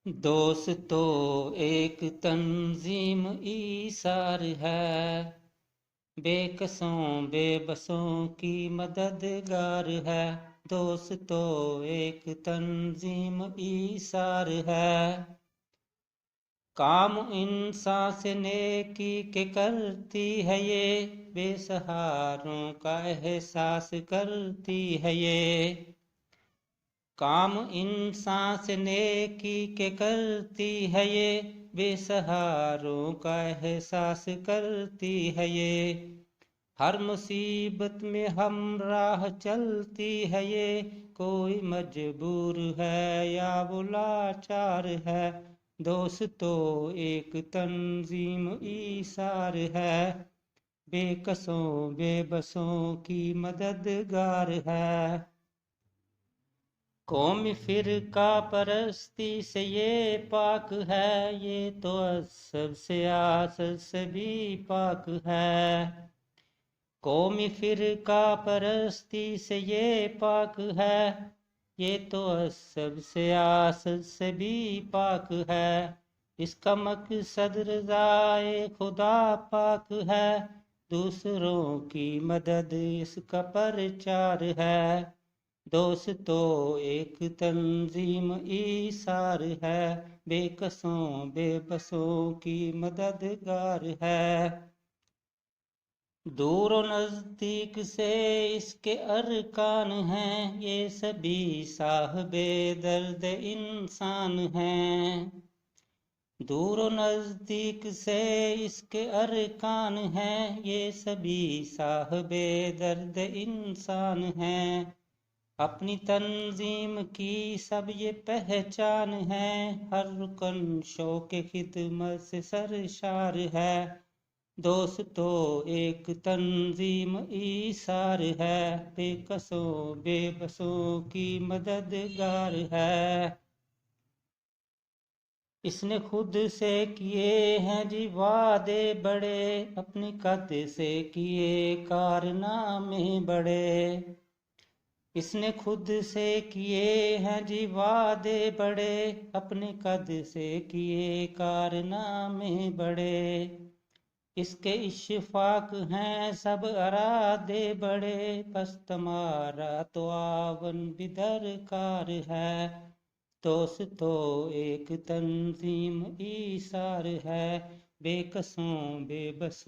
دوستو ایک تنظیم ایثار ہے، بے کسوں بے بسوں کی مددگار ہے۔ دوستو ایک تنظیم ایثار ہے، کام انسان سے نیکی کے کرتی ہے یہ، بے سہاروں کا احساس کرتی ہے یہ۔ کام انسان سے نیکی کے کرتی ہے یہ، بے سہاروں کا احساس کرتی ہے یہ۔ ہر مصیبت میں ہمراہ چلتی ہے یہ، کوئی مجبور ہے یا وہ لاچار ہے۔ دوستو ایک تنظیم ایثار ہے، بے کسوں بے بسوں کی مددگار ہے۔ قومی فرقہ پرستی سے یہ پاک ہے، یہ تو عصب سیاست سے بھی پاک ہے۔ قومی فرقہ پرستی سے یہ پاک ہے، یہ تو عصب سیاست سے بھی پاک ہے۔ اس کا مقصد رضائے خدا پاک ہے، دوسروں کی مدد اس کا پرچار ہے۔ دوستو ایک تنظیم ایثار ہے، بے کسوں بے بسوں کی مددگار ہے۔ دور و نزدیک سے اس کے ارکان ہیں، یہ سبھی صاحب درد انسان ہیں۔ دور و نزدیک سے اس کے ارکان ہیں، یہ سبھی صاحب درد انسان ہیں۔ اپنی تنظیم کی سب یہ پہچان ہے، ہر رکن شوق خدمت سے سرشار ہے۔ دوستو ایک تنظیم ایثار ہے، بے کسوں بے بسوں کی مددگار ہے۔ اس نے خود سے کیے ہیں جی وعدے بڑے، اپنی قد سے کیے کارنامے بڑے۔ اس نے خود سے کیے ہیں جی وعدے بڑے، اپنے قد سے کیے کارنامے بڑے۔ اس کے اشفاق ہیں سب ارادے بڑے، پس تمہارا تعاون بھی درکار ہے۔ دوستو ایک تنظیم ایثار ہے، بے کسوں بے بسوں